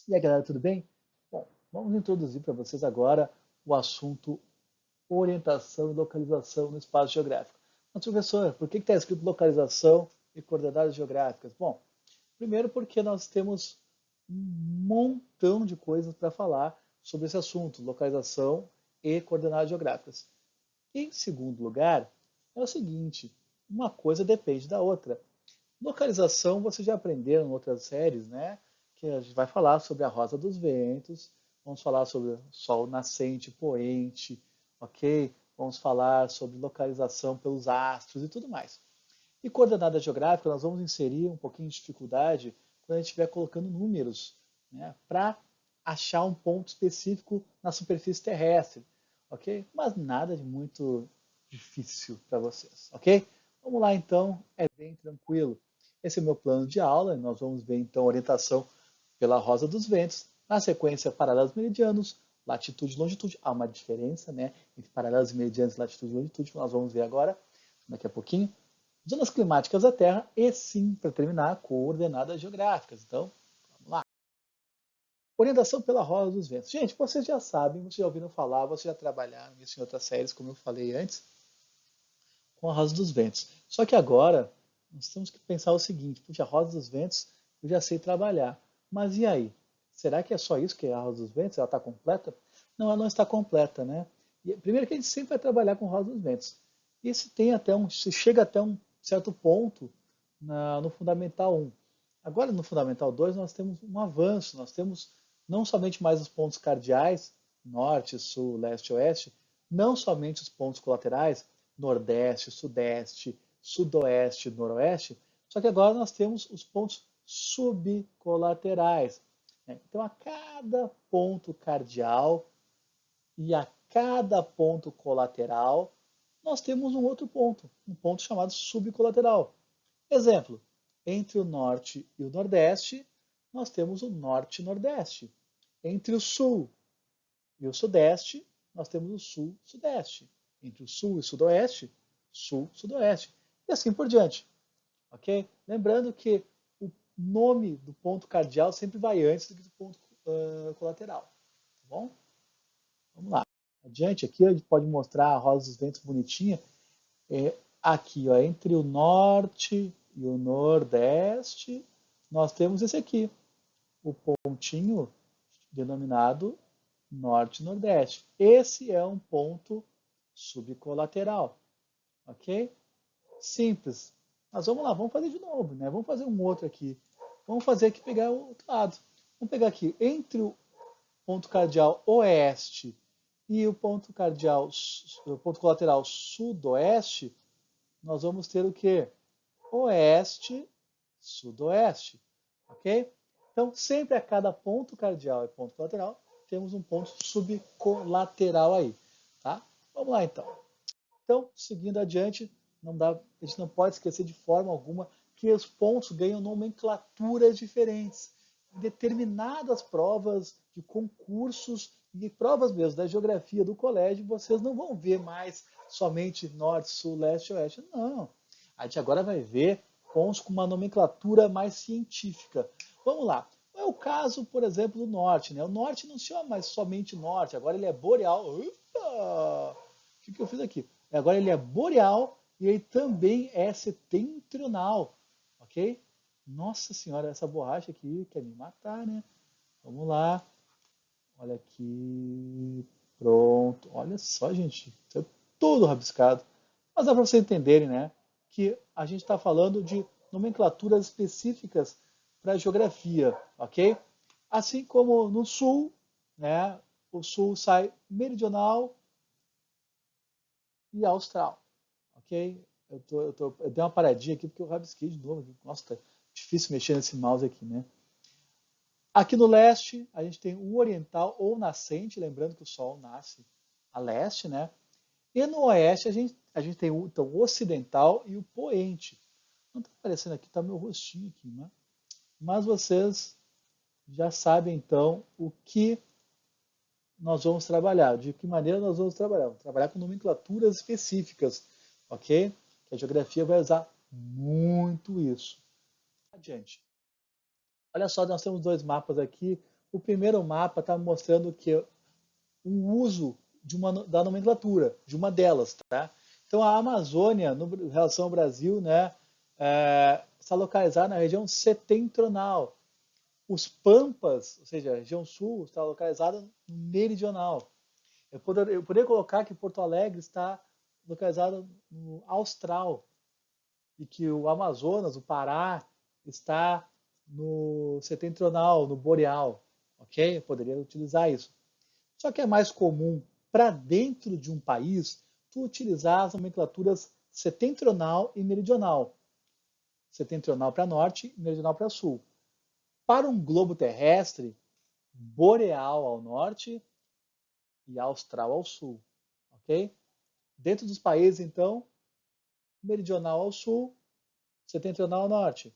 E aí, galera, tudo bem? Bom, vamos introduzir para vocês agora o assunto orientação e localização no espaço geográfico. Mas, professor, por que está escrito localização e coordenadas geográficas? Bom, primeiro porque nós temos um montão de coisas para falar sobre esse assunto, localização e coordenadas geográficas. Em segundo lugar, é o seguinte, uma coisa depende da outra. Localização, vocês já aprenderam em outras séries, né? Que a gente vai falar sobre a rosa dos ventos, vamos falar sobre sol nascente, poente, ok? Vamos falar sobre localização pelos astros e tudo mais. E coordenada geográfica, nós vamos inserir um pouquinho de dificuldade quando a gente estiver colocando números, né? Para achar um ponto específico na superfície terrestre, ok? Mas nada de muito difícil para vocês, ok? Vamos lá então, é bem tranquilo. Esse é o meu plano de aula, nós vamos ver então a orientação pela rosa dos ventos, na sequência paralelos meridianos, latitude e longitude. Há uma diferença, né, entre paralelos meridianos, latitude e longitude, que nós vamos ver agora, daqui a pouquinho. Zonas climáticas da Terra e sim, para terminar, coordenadas geográficas. Então, vamos lá. Orientação pela rosa dos ventos. Gente, vocês já sabem, vocês já ouviram falar, vocês já trabalharam isso em outras séries, como eu falei antes, com a rosa dos ventos. Só que agora, nós temos que pensar o seguinte, puxa, a rosa dos ventos eu já sei trabalhar, mas e aí? Será que é só isso que é a rosa dos ventos? Ela está completa? Não, ela não está completa, né? E, primeiro que a gente sempre vai trabalhar com rosa dos ventos. Isso tem até se chega até um certo ponto no Fundamental 1. Agora, no Fundamental 2, nós temos um avanço, nós temos não somente mais os pontos cardeais, norte, sul, leste, oeste, não somente os pontos colaterais, nordeste, sudeste, sudoeste, noroeste, só que agora nós temos os pontos subcolaterais. Né? Então, a cada ponto cardial e a cada ponto colateral, nós temos um outro ponto, um ponto chamado subcolateral. Exemplo, entre o norte e o nordeste, nós temos o norte-nordeste. Entre o sul e o sudeste, nós temos o sul-sudeste. Entre o sul e o sudoeste, sul-sudoeste. E assim por diante. Ok? Lembrando que o nome do ponto cardial sempre vai antes do que do ponto colateral. Tá bom? Vamos lá. Adiante aqui, a gente pode mostrar a rosa dos ventos bonitinha. Aqui, ó, entre o norte e o nordeste, nós temos esse aqui, o pontinho denominado norte-nordeste. Esse é um ponto subcolateral, ok? Simples. Mas vamos lá, vamos fazer de novo, né? Vamos fazer um outro aqui. Vamos fazer aqui, pegar o outro lado. Vamos pegar aqui, entre o ponto cardial oeste e o ponto cardial, o ponto colateral sudoeste, nós vamos ter o quê? Oeste, sudoeste, ok? Então, sempre a cada ponto cardial e ponto colateral, temos um ponto subcolateral aí, tá? Vamos lá, então. Então, seguindo adiante, a gente não pode esquecer de forma alguma que os pontos ganham nomenclaturas diferentes. Em determinadas provas de concursos e provas mesmo da geografia do colégio, vocês não vão ver mais somente norte, sul, leste, oeste. Não. A gente agora vai ver pontos com uma nomenclatura mais científica. Vamos lá. É o caso, por exemplo, do norte. Né? O norte não se chama mais somente norte, agora ele é boreal. Opa! O que eu fiz aqui? Agora ele é boreal e ele também é setentrional, ok? Nossa senhora, essa borracha aqui quer me matar, né? Vamos lá. Olha aqui. Pronto. Olha só, gente. Isso é tudo rabiscado. Mas dá para vocês entenderem, né? Que a gente está falando de nomenclaturas específicas para a geografia, ok? Assim como no sul, né? O sul sai meridional e austral, ok? Eu dei uma paradinha aqui porque eu rabisquei de novo. Nossa, tá difícil mexer nesse mouse aqui, né? Aqui no leste, a gente tem o oriental ou nascente, lembrando que o sol nasce a leste, né? E no oeste, a gente tem então, o ocidental e o poente. Não está aparecendo aqui, está meu rostinho aqui, né? Mas vocês já sabem, então, o que nós vamos trabalhar, de que maneira nós vamos trabalhar. Vamos trabalhar com nomenclaturas específicas, ok? Que a geografia vai usar muito isso. Adiante. Olha só, nós temos dois mapas aqui, o primeiro mapa está mostrando que o uso da nomenclatura, de uma delas. Tá? Então, a Amazônia, em relação ao Brasil, né, está localizada na região setentrional. Os Pampas, ou seja, a região sul, está localizada no meridional. Eu poderia colocar que Porto Alegre está localizado no austral e que o Amazonas, o Pará, está no setentrional, no boreal, ok? Eu poderia utilizar isso. Só que é mais comum para dentro de um país tu utilizar as nomenclaturas setentrional e meridional. Setentrional para norte e meridional para sul. Para um globo terrestre, boreal ao norte e austral ao sul, ok? Dentro dos países, então, meridional ao sul, setentrional ao norte.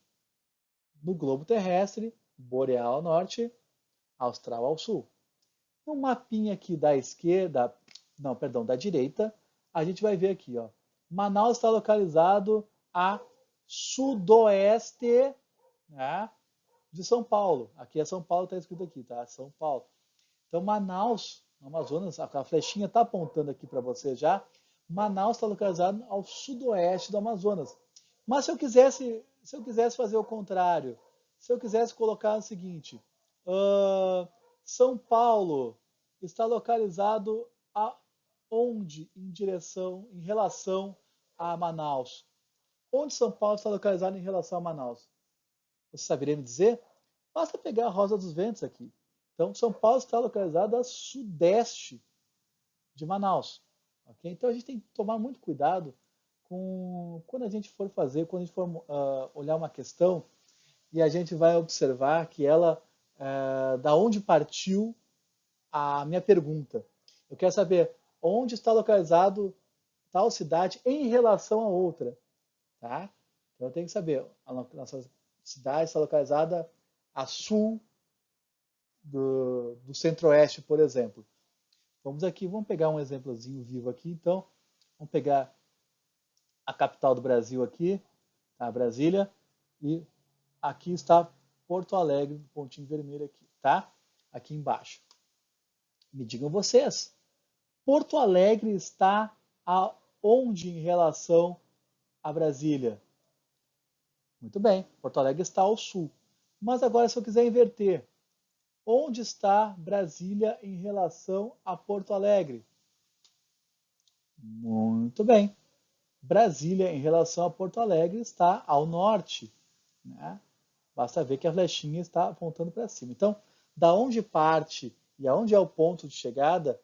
No globo terrestre, boreal ao norte, austral ao sul. No mapinha aqui da esquerda, não, perdão, da direita, a gente vai ver aqui, ó. Manaus está localizado a sudoeste, né, de São Paulo. Aqui é São Paulo, está escrito aqui, tá? São Paulo. Então, Manaus, no Amazonas, a flechinha está apontando aqui para você já. Manaus está localizado ao sudoeste do Amazonas. Mas se eu quisesse fazer o contrário, se eu quisesse colocar o seguinte, São Paulo está localizado aonde em relação a Manaus? Onde São Paulo está localizado em relação a Manaus? Você saberia me dizer? Basta pegar a Rosa dos Ventos aqui. Então, São Paulo está localizado a sudeste de Manaus. Okay? Então, a gente tem que tomar muito cuidado quando a gente for olhar uma questão e a gente vai observar que da onde partiu a minha pergunta. Eu quero saber onde está localizado tal cidade em relação a outra. Tá? Então, eu tenho que saber, a nossa cidade está localizada a sul do centro-oeste, por exemplo. Vamos pegar um exemplozinho vivo aqui, então. Vamos pegar a capital do Brasil aqui, tá? Brasília, e aqui está Porto Alegre, pontinho vermelho aqui, tá? Aqui embaixo. Me digam vocês, Porto Alegre está aonde em relação a Brasília? Muito bem, Porto Alegre está ao sul. Mas agora, se eu quiser inverter, onde está Brasília em relação a Porto Alegre? Muito bem. Brasília, em relação a Porto Alegre, está ao norte. Né? Basta ver que a flechinha está apontando para cima. Então, da onde parte e aonde é o ponto de chegada,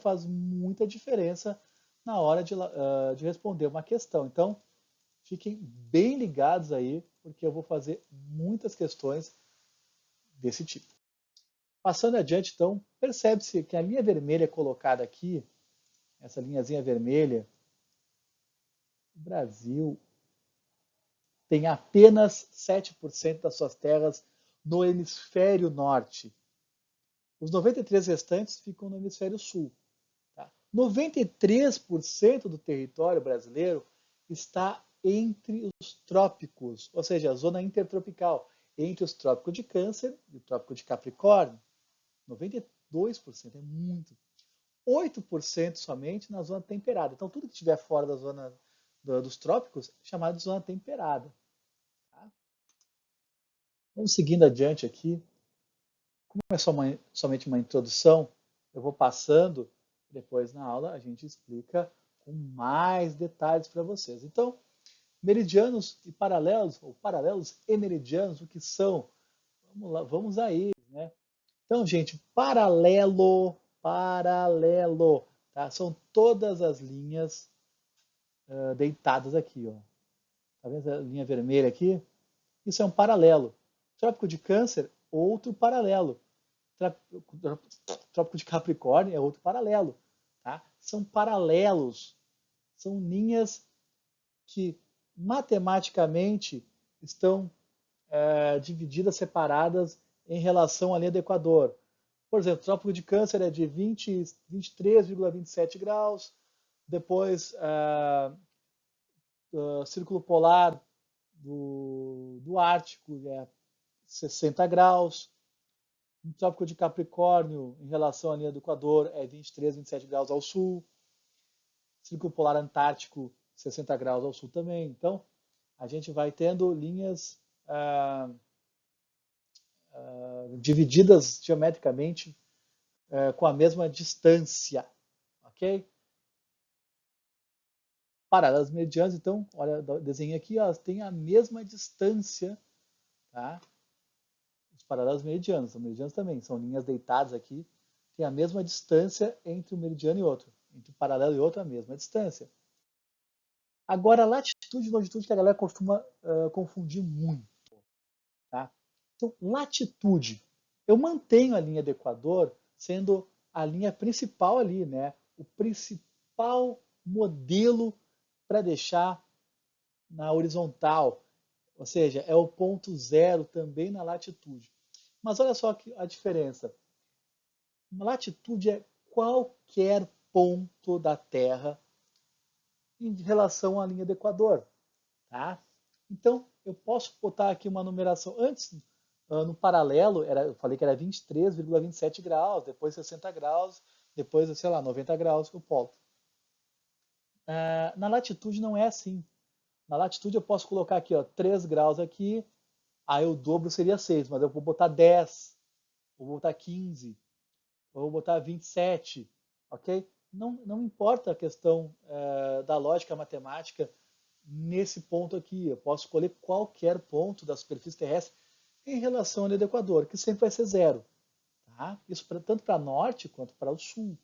faz muita diferença na hora de responder uma questão. Então, fiquem bem ligados aí, porque eu vou fazer muitas questões desse tipo. Passando adiante, então, percebe-se que a linha vermelha colocada aqui, essa linhazinha vermelha, o Brasil tem apenas 7% das suas terras no hemisfério norte. Os 93 restantes ficam no hemisfério sul. Tá? 93% do território brasileiro está entre os trópicos, ou seja, a zona intertropical, entre os trópicos de Câncer e o trópico de Capricórnio. 92% é muito. 8% somente na zona temperada. Então, tudo que estiver fora da zona dos trópicos é chamado de zona temperada. Tá? Vamos seguindo adiante aqui. Como é somente uma introdução, eu vou passando, depois na aula a gente explica com mais detalhes para vocês. Então, meridianos e paralelos, ou paralelos e meridianos, o que são? Vamos lá, vamos a eles, né? Então, gente, paralelo, tá? São todas as linhas deitadas aqui, ó. Tá vendo a linha vermelha aqui? Isso é um paralelo. Trópico de Câncer, outro paralelo. Trópico de Capricórnio é outro paralelo. Tá? São paralelos, são linhas que matematicamente estão divididas, separadas em relação à linha do Equador. Por exemplo, o Trópico de Câncer é de 23,27 graus, depois Círculo Polar do Ártico é 60 graus, No Trópico de Capricórnio, em relação à linha do Equador, é 23, 27 graus ao sul. Círculo Polar Antártico, 60 graus ao sul também. Então, a gente vai tendo linhas divididas geometricamente com a mesma distância, ok? Paralelas medianas, então, olha o desenho aqui, elas têm a mesma distância, tá? Os paralelos meridianos, os meridianos também, são linhas deitadas aqui, tem a mesma distância entre um meridiano e outro. Entre um paralelo e outro, a mesma distância. Agora, latitude e longitude que a galera costuma confundir muito, tá? Então, latitude, eu mantenho a linha do Equador sendo a linha principal ali, né? O principal modelo para deixar na horizontal, ou seja, é o ponto zero também na latitude. Mas olha só a diferença. Uma latitude é qualquer ponto da Terra em relação à linha do Equador, tá? Então, eu posso botar aqui uma numeração. Antes, no paralelo, eu falei que era 23,27 graus, depois 60 graus, depois, sei lá, 90 graus o polo. Na latitude não é assim. Na latitude eu posso colocar aqui, ó, 3 graus aqui, aí o dobro seria 6, mas eu vou botar 10, vou botar 15, vou botar 27, ok? Não importa a questão da lógica matemática nesse ponto aqui. Eu posso escolher qualquer ponto da superfície terrestre em relação ao linha do Equador, que sempre vai ser zero. Tá? Isso tanto para norte quanto para o sul.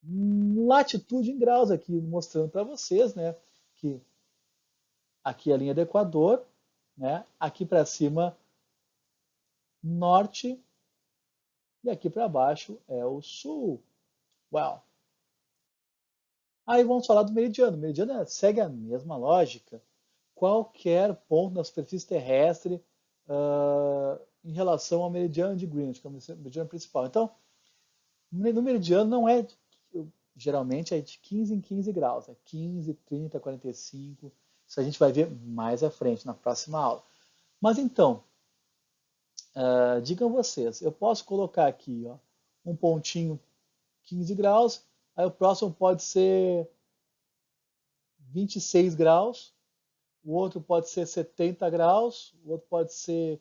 Latitude em graus aqui, mostrando para vocês, né, que aqui é a linha do Equador, né, aqui para cima norte e aqui para baixo é o sul. Well. Aí vamos falar do meridiano. O meridiano segue a mesma lógica. Qualquer ponto da superfície terrestre em relação ao meridiano de Greenwich, que é o meridiano principal. Então, no meridiano não é, geralmente é de 15 em 15 graus, é 15, 30, 45. Isso a gente vai ver mais à frente, na próxima aula. Mas então, digam vocês, eu posso colocar aqui ó, um pontinho 15 graus, aí o próximo pode ser 26 graus, o outro pode ser 70 graus, o outro pode ser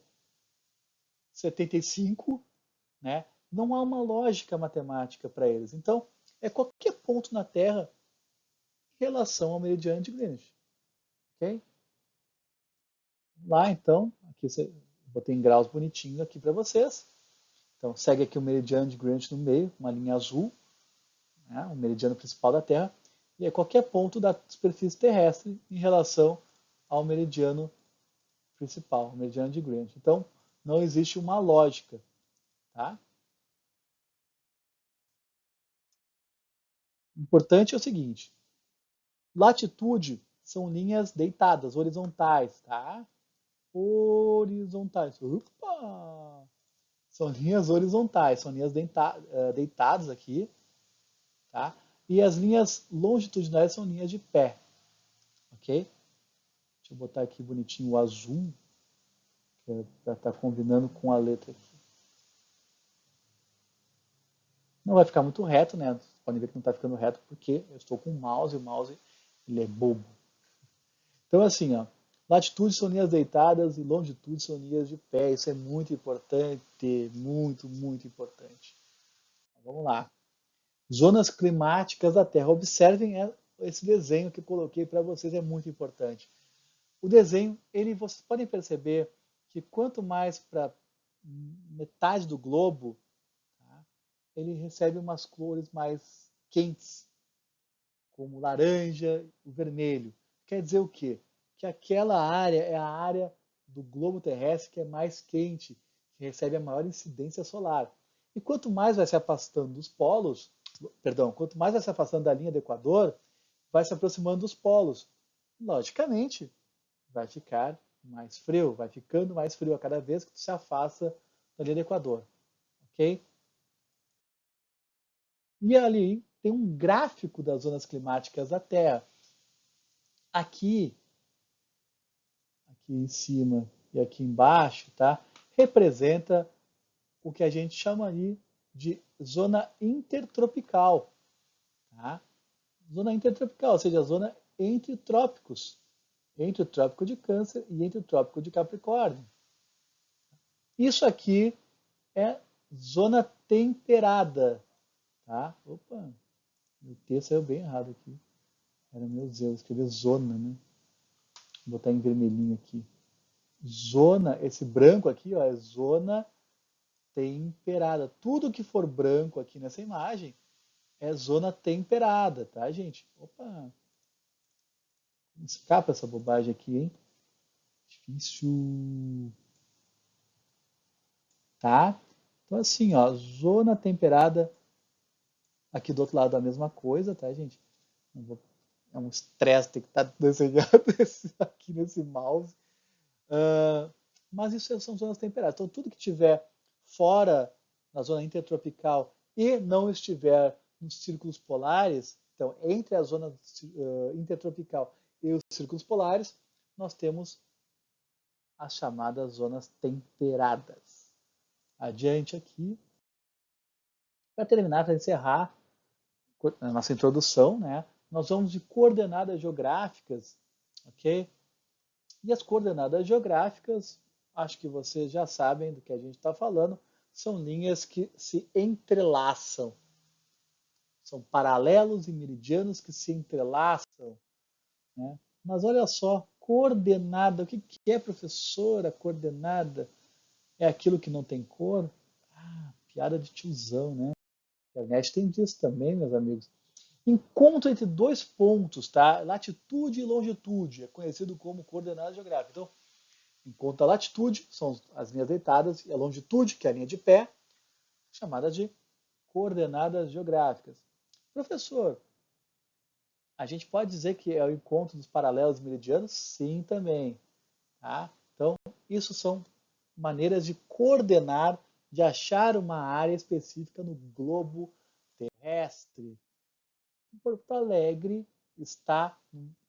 75, né? Não há uma lógica matemática para eles. Então, é qualquer ponto na Terra em relação ao meridiano de Greenwich. Ok? Lá, então, aqui eu botei em graus bonitinho aqui para vocês. Então, segue aqui o meridiano de Greenwich no meio, uma linha azul, né? O meridiano principal da Terra, e é qualquer ponto da superfície terrestre em relação ao meridiano principal, o meridiano de Greenwich. Então, não existe uma lógica, tá? O importante é o seguinte: latitude são linhas deitadas, horizontais, tá? Horizontais. Opa! São linhas horizontais, são linhas deitadas aqui, tá? E as linhas longitudinais são linhas de pé, ok? Deixa eu botar aqui bonitinho o azul, que já está combinando com a letra aqui. Não vai ficar muito reto, né? Vocês podem ver que não está ficando reto porque eu estou com o mouse e o mouse ele é bobo. Então, assim, ó, latitude são linhas deitadas e longitude são linhas de pé. Isso é muito importante, muito, muito importante. Vamos lá. Zonas climáticas da Terra. Observem esse desenho que eu coloquei para vocês, é muito importante. O desenho, vocês podem perceber que quanto mais para metade do globo, tá, ele recebe umas cores mais quentes, como laranja e vermelho. Quer dizer o quê? Que aquela área é a área do globo terrestre que é mais quente, que recebe a maior incidência solar. E quanto mais vai se afastando dos polos, perdão, quanto mais vai se afastando da linha do Equador, vai se aproximando dos polos. Logicamente, vai ficar mais frio, vai ficando mais frio a cada vez que tu se afasta da linha do Equador. Ok? E ali tem um gráfico das zonas climáticas da Terra. Aqui em cima e aqui embaixo, tá? Representa o que a gente chama aí de zona intertropical. Tá? Zona intertropical, ou seja, a zona entre trópicos, entre o trópico de Câncer e entre o trópico de Capricórnio. Isso aqui é zona temperada. Tá? Opa, meu texto saiu bem errado aqui. Era meu Deus, eu escrevi zona, né? Vou botar em vermelhinho aqui. Zona, esse branco aqui, ó, é zona temperada. Tudo que for branco aqui nessa imagem é zona temperada, tá, gente? Opa! Escapa essa bobagem aqui, hein? Difícil. Tá? Então, assim, ó, zona temperada. Aqui do outro lado a mesma coisa, tá, gente? É um estresse ter que estar desenhando aqui nesse mouse. Mas isso são zonas temperadas. Então, tudo que tiver fora na zona intertropical e não estiver nos círculos polares, então, entre a zona intertropical e os círculos polares, nós temos as chamadas zonas temperadas. Adiante aqui. Para terminar, para encerrar a nossa introdução, né, nós vamos de coordenadas geográficas, ok? E as coordenadas geográficas, acho que vocês já sabem do que a gente está falando, são linhas que se entrelaçam. São paralelos e meridianos que se entrelaçam. Né? Mas olha só, coordenada, o que é, professora? Coordenada é aquilo que não tem cor? Ah, piada de tiozão, né? A internet tem disso também, meus amigos. Encontro entre dois pontos, tá? Latitude e longitude, é conhecido como coordenada geográfica. Então, enquanto a latitude são as linhas deitadas e a longitude, que é a linha de pé, chamada de coordenadas geográficas. Professor, a gente pode dizer que é o encontro dos paralelos meridianos? Sim, também. Tá? Então, isso são maneiras de coordenar, de achar uma área específica no globo terrestre. Porto Alegre está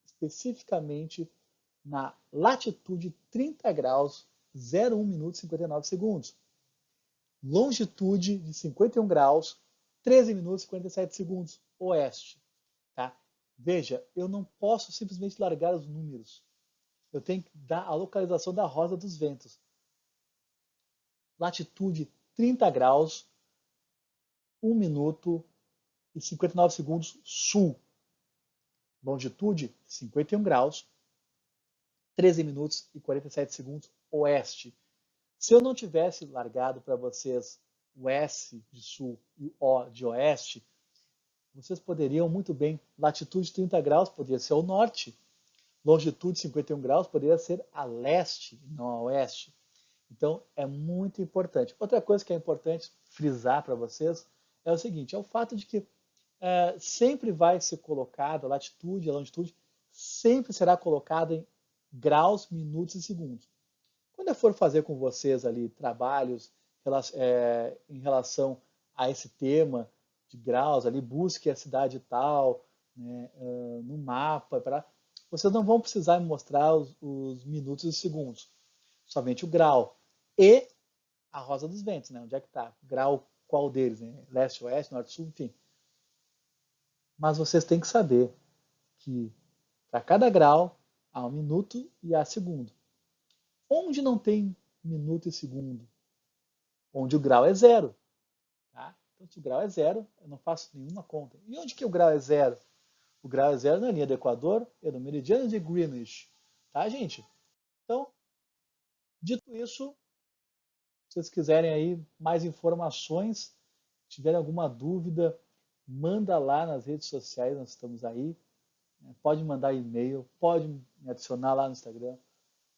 especificamente na latitude 30 graus, 01 minutos e 59 segundos. Longitude de 51 graus, 13 minutos e 47 segundos, oeste. Tá? Veja, eu não posso simplesmente largar os números. Eu tenho que dar a localização da Rosa dos Ventos. Latitude 30 graus, 1 minuto e 59 segundos, sul. Longitude 51 graus, 13 minutos e 47 segundos, oeste. Se eu não tivesse largado para vocês o S de sul e o O de oeste, vocês poderiam muito bem, latitude 30 graus poderia ser ao norte, longitude 51 graus poderia ser a leste, não a oeste. Então, é muito importante. Outra coisa que é importante frisar para vocês é o seguinte, é o fato de que sempre vai ser colocado, a latitude e a longitude sempre será colocada em graus, minutos e segundos. Quando eu for fazer com vocês ali trabalhos em relação a esse tema de graus, ali busque a cidade tal, né, no mapa, vocês não vão precisar me mostrar os minutos e segundos, somente o grau e a Rosa dos Ventos, né, onde é que está, grau qual deles, né, leste, oeste, norte, sul, enfim. Mas vocês têm que saber que para cada grau há um minuto e há segundo. Onde não tem minuto e segundo? Onde o grau é zero. Tá? Então, se o grau é zero, eu não faço nenhuma conta. E onde que o grau é zero? O grau é zero na linha do Equador e no meridiano de Greenwich. Tá, gente? Então, dito isso, se vocês quiserem aí mais informações, tiverem alguma dúvida, manda lá nas redes sociais, nós estamos aí. Pode mandar e-mail, pode me adicionar lá no Instagram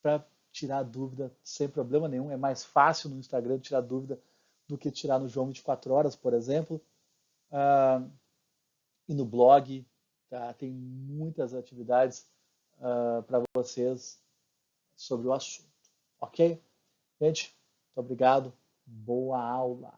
para tirar dúvida sem problema nenhum. É mais fácil no Instagram tirar dúvida do que tirar no João 24 Horas, por exemplo. E no blog, tá? Tem muitas atividades para vocês sobre o assunto. Ok? Gente, muito obrigado. Boa aula!